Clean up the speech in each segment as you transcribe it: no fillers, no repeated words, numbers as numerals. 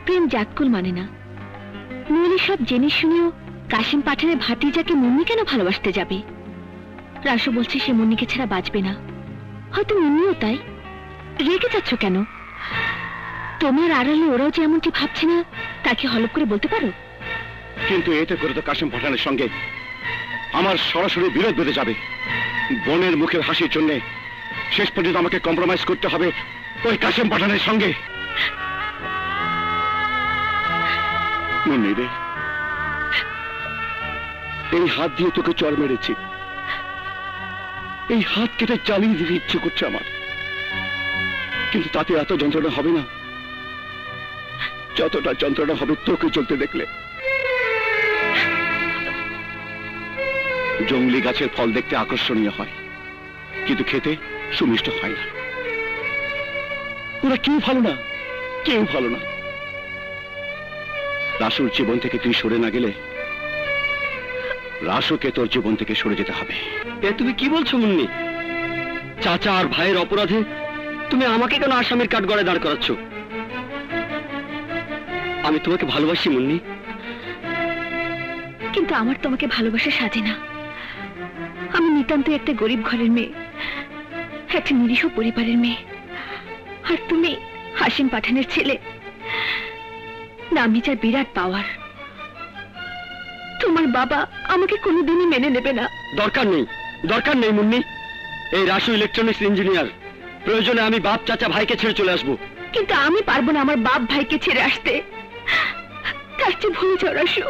প্রেম জাতকুল মানে না। নইলে সব জেনে শুনেও কাশিম পাঠানের ভাতিজাকে মুন্নি কেন ভালোবাসতে যাবে? রাসু বলছে সে মুন্নিকে ছাড়া বাঁচবে না, হয়তো মুন্নিও তাই। রেগে যাচ্ছ কেন? তোমার আড়ালে ওরাও যে এমনটি ভাবছে না তাকে হলপ করে বলতে পারো। কিন্তু এতে করে তো কাশিম পাঠানের সঙ্গে আমার সরাসরি বিরোধ বেঁধে যাবে। বোনের মুখের হাসির জন্য শেষ পর্যন্ত আমাকে কম্প্রোমাইজ করতে হবে ওই কাশিম পাঠানের সঙ্গে। মুন্নি রে, এই হাত দিয়ে তোকে চর মেরেছি, এই হাত কেটে চালিয়ে দিতে ইচ্ছে করছে আমার, কিন্তু তাতে এত যন্ত্রণা হবে না যতটা যন্ত্রণা হবে তোকে চলতে দেখলে। জঙ্গলি গাছের ফল দেখতে আকর্ষণীয় হয়, কিন্তু খেতে সুমিষ্ট হয় না। ওরা কেউ ভালো না, কেউ ভালো না। রাসুর জীবন থেকে তুই সরে না গেলে রাসুকে তোর জীবন থেকে সরে যেতে হবে। এ তুমি কি বলছো মুন্নি? চাচা আর ভাইয়ের অপরাধে তুমি আমাকে কেন আসামির কাঠগড়ায় দাঁড় করাচ্ছ? আমি তোমাকে ভালোবাসি মুন্নি। কিন্তু আমার তোমাকে ভালোবাসা সাজে না। আমি নিতান্ত একটা গরিব ঘরের মেয়ে, একটা নিরীহ পরিবারের মেয়ে, আর তুমি হাসিম পাঠানের ছেলে। নামি যার বিরাট পাওয়ার। তোমার বাবা আমাকে কোনোদিনই মেনে নেবে না। দরকার নেই, দরকার নেই মুন্নি। এই রাসু ইলেকট্রনিক্স ইঞ্জিনিয়ার, প্রয়োজনে আমি বাপ চাচা ভাইকে ছেড়ে চলে আসবো। কিন্তু আমি পারবো না আমার বাপ ভাইকে ছেড়ে আসতে। তার চেয়ে ভুলে যাও রাসু,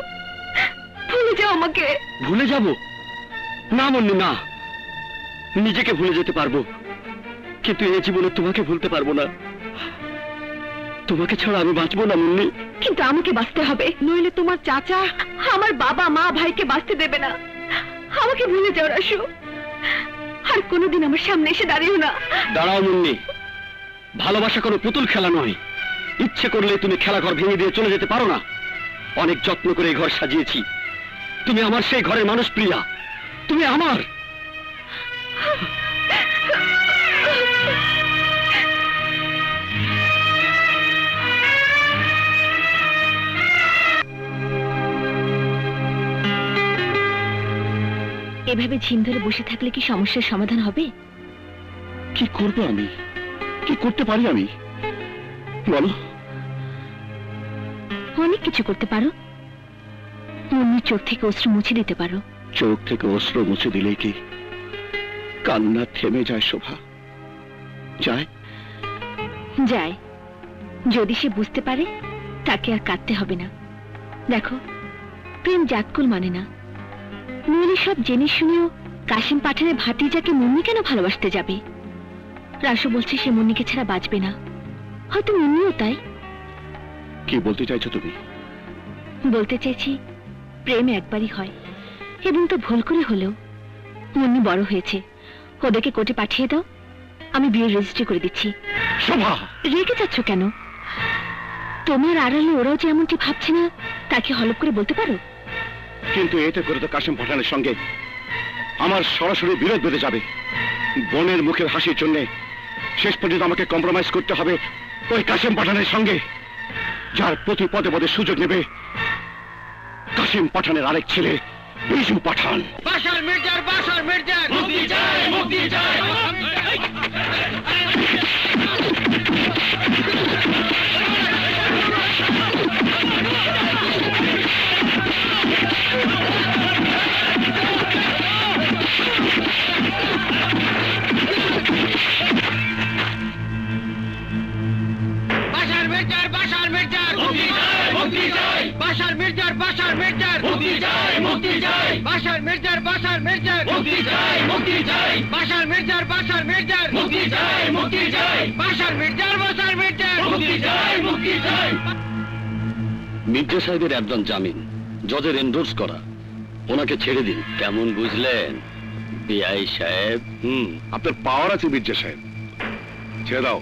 ভুলে যাও আমাকে। ভুলে যাব না মুন্নি, না। নিজেকে ভুলে যেতে পারবো, কিন্তু এই জীবনে তোমাকে ভুলতে পারবো না। তোমাকে ছাড়া আমি বাঁচবো না মুন্নি। কিন্তু আমাকে বাঁচতে হবে, নইলে তোমার চাচা আমার বাবা মা ভাইকে বাঁচতে দেবে না। আমাকে ভুলে যাও রাসু, আর কোনোদিন আমার সামনে এসে দাঁড়িও না। দাঁড়াও মুন্নি, ভালোবাসা কোনো পুতুল খেলা নয়। ইচ্ছে করলে তুমি খেলাঘর ভেঙে দিয়ে চলে যেতে পারো না। অনেক যত্ন করে এই ঘর সাজিয়েছি, তুমি আমার সেই ঘরের মানুষ প্রিয়া, তুমি আমার। এভাবে ঝিম ধরে বসে থাকলে কি সমস্যার সমাধান হবে? কি করবো আমি, কি করতে পারি আমি বলো? অনেক কিছু করতে পারো। মুন্নির চোখ থেকে অশ্রু মুছে দিতে পারো। চোখ থেকে অশ্রু মুছে দিলেই কি কান্না থেমে যায় শোভা? যায় যায়, যদি সে বুঝতে পারে তাকে আর কাঁদতে হবে না। দেখো, প্রেম জাতকুল মানে না। নইলে সব জেনে শুনেও কাশিম পাঠানের ভাতিজাকে মুন্নি কেন ভালোবাসতে যাবে? রাসু বলছে সে মুন্নিকে ছাড়া বাঁচবে না, হয়তো মুন্নিও তাই। কি বলতে চাইছো তুমি? বলতে চাইছি, প্রেম একবারই হয়, এবং তো ভুল করে হলেও। মুন্নি বড় হয়েছে, ওদেরকে কোর্টে পাঠিয়ে দাও, আমি বিয়ের রেজিস্ট্রি করে দিচ্ছি। শোভা, রেগে যাচ্ছ কেন? তোমার আড়ালে ওরাও যে এমনটি ভাবছে না তাকে হলপ করে বলতে পারো। কিন্তু এতে করে তো কাশিম পাঠানের সঙ্গে আমার সরাসরি বিরোধ বেঁধে যাবে। বোনের মুখের হাসির জন্য শেষ পর্যন্ত আমাকে কম্প্রোমাইজ করতে হবে ওই কাশিম পাঠানের সঙ্গে, যার প্রতি পদে পদে সুযোগ নেবে কাশিম পাঠানের আরেক ছেলে বিজু পাঠান। বাশার মির্জার, বাশার মির্জার মুক্তি চাই, মুক্তি চাই। বাশার মির্জার, বাশার মির্জার মুক্তি চাই, মুক্তি চাই। বাশার মির্জার, বাশার মির্জার মুক্তি চাই, মুক্তি চাই। বাশার মির্জার, বাশার মির্জার মুক্তি চাই, মুক্তি চাই। বাশার মির্জার, বাশার মির্জার মুক্তি চাই, মুক্তি চাই। বাশার মির্জার, বাশার মির্জার মুক্তি চাই, মুক্তি চাই। মির্জা সাহেবের একজন জামিন জজের এন্ডোর্স করা, ওনাকে ছেড়ে দিন। কেমন বুঝলেন বিআই সাহেব? আপনার পাওয়ার আছে মির্জা সাহেব, ছেড়ে দাও।